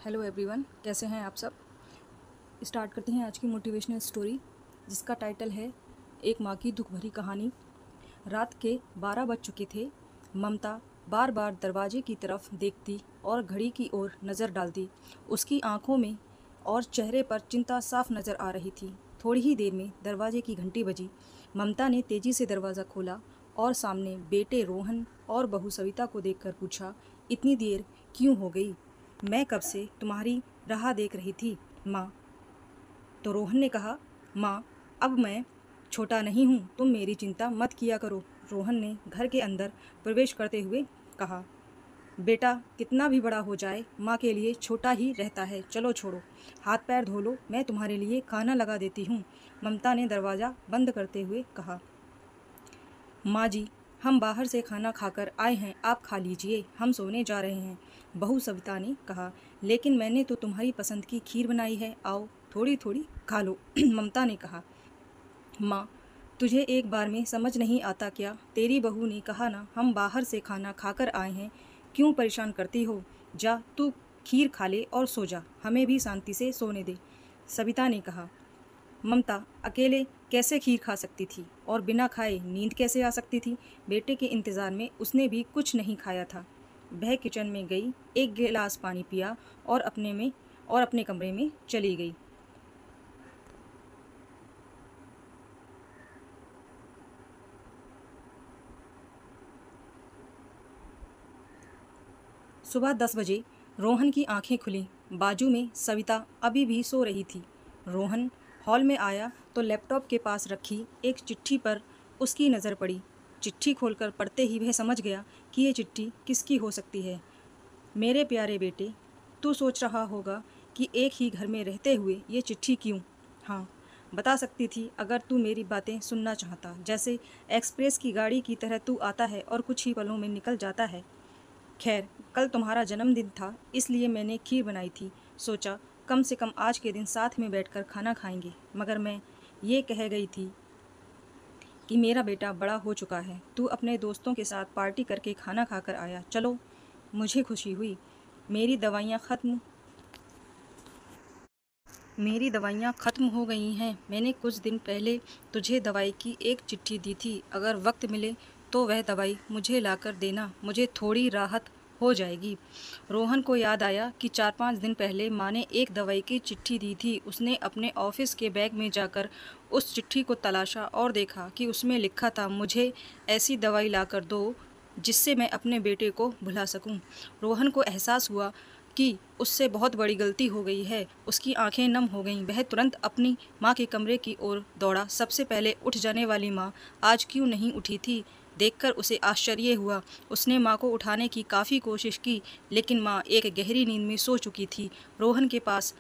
Hello everyone, कैसे हैं आप सब। स्टार्ट करते हैं आज की मोटिवेशनल स्टोरी, जिसका टाइटल है एक माँ की दुख भरी कहानी। रात के 12 बज चुके थे। ममता बार बार दरवाजे की तरफ देखती और घड़ी की ओर नज़र डालती। उसकी आंखों में और चेहरे पर चिंता साफ नज़र आ रही थी। थोड़ी ही देर में दरवाजे की घंटी बजी। ममता ने तेज़ी से दरवाज़ा खोला और सामने बेटे रोहन और बहू सविता को देखकर पूछा, इतनी देर क्यों हो गई? मैं कब से तुम्हारी राह देख रही थी माँ। तो रोहन ने कहा, माँ अब मैं छोटा नहीं हूँ, तुम मेरी चिंता मत किया करो। रोहन ने घर के अंदर प्रवेश करते हुए कहा, बेटा कितना भी बड़ा हो जाए माँ के लिए छोटा ही रहता है। चलो छोड़ो, हाथ पैर धो लो, मैं तुम्हारे लिए खाना लगा देती हूँ। ममता ने दरवाज़ा बंद करते हुए कहा, माँ जी हम बाहर से खाना खाकर आए हैं, आप खा लीजिए, हम सोने जा रहे हैं। बहू सविता ने कहा, लेकिन मैंने तो तुम्हारी पसंद की खीर बनाई है, आओ थोड़ी थोड़ी खा लो। ममता ने कहा, माँ तुझे एक बार में समझ नहीं आता क्या? तेरी बहू ने कहा ना, हम बाहर से खाना खाकर आए हैं, क्यों परेशान करती हो? जा तू खीर खा ले और सो जा, हमें भी शांति से सोने दे। सविता ने कहा, ममता अकेले कैसे खीर खा सकती थी और बिना खाए नींद कैसे आ सकती थी? बेटे के इंतज़ार में उसने भी कुछ नहीं खाया था। वह किचन में गई, एक गिलास पानी पिया और अपने कमरे में चली गई। सुबह 10 बजे रोहन की आंखें खुलीं। बाजू में सविता अभी भी सो रही थी। रोहन हॉल में आया तो लैपटॉप के पास रखी एक चिट्ठी पर उसकी नज़र पड़ी। चिट्ठी खोलकर पढ़ते ही वह समझ गया कि ये चिट्ठी किसकी हो सकती है। मेरे प्यारे बेटे, तू सोच रहा होगा कि एक ही घर में रहते हुए ये चिट्ठी क्यों? हाँ, बता सकती थी अगर तू मेरी बातें सुनना चाहता। जैसे एक्सप्रेस की गाड़ी की तरह तू आता है और कुछ ही पलों में निकल जाता है। खैर, कल तुम्हारा जन्मदिन था, इसलिए मैंने खीर बनाई थी। सोचा कम से कम आज के दिन साथ में बैठकर खाना खाएंगे। मगर मैं ये कह गई थी कि मेरा बेटा बड़ा हो चुका है। तू अपने दोस्तों के साथ पार्टी करके खाना खाकर आया। चलो, मुझे खुशी हुई। मेरी दवाइयाँ ख़त्म मेरी दवाइयाँ ख़त्म हो गई हैं। मैंने कुछ दिन पहले तुझे दवाई की एक चिट्ठी दी थी। अगर वक्त मिले तो वह दवाई मुझे लाकर देना, मुझे थोड़ी राहत हो जाएगी। रोहन को याद आया कि 4-5 दिन पहले माँ ने एक दवाई की चिट्ठी दी थी। उसने अपने ऑफिस के बैग में जाकर उस चिट्ठी को तलाशा और देखा कि उसमें लिखा था, मुझे ऐसी दवाई लाकर दो जिससे मैं अपने बेटे को भुला सकूं। रोहन को एहसास हुआ कि उससे बहुत बड़ी गलती हो गई है। उसकी आंखें नम हो गईं। वह तुरंत अपनी माँ के कमरे की ओर दौड़ा। सबसे पहले उठ जाने वाली माँ आज क्यों नहीं उठी थी? देखकर उसे आश्चर्य हुआ। उसने माँ को उठाने की काफ़ी कोशिश की, लेकिन माँ एक गहरी नींद में सो चुकी थी। रोहन के पास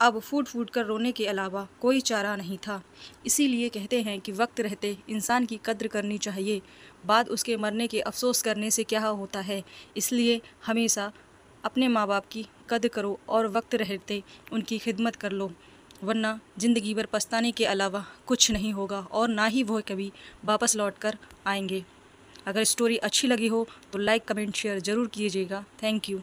अब फूट फूट कर रोने के अलावा कोई चारा नहीं था। इसीलिए कहते हैं कि वक्त रहते इंसान की कद्र करनी चाहिए, बाद उसके मरने के अफसोस करने से क्या होता है। इसलिए हमेशा अपने माँ बाप की कद्र करो और वक्त रहते उनकी खिदमत कर लो, वरना ज़िंदगी भर पछताने के अलावा कुछ नहीं होगा और ना ही वो कभी वापस लौट कर आएंगे। अगर स्टोरी अच्छी लगी हो तो लाइक कमेंट शेयर ज़रूर कीजिएगा। Thank you.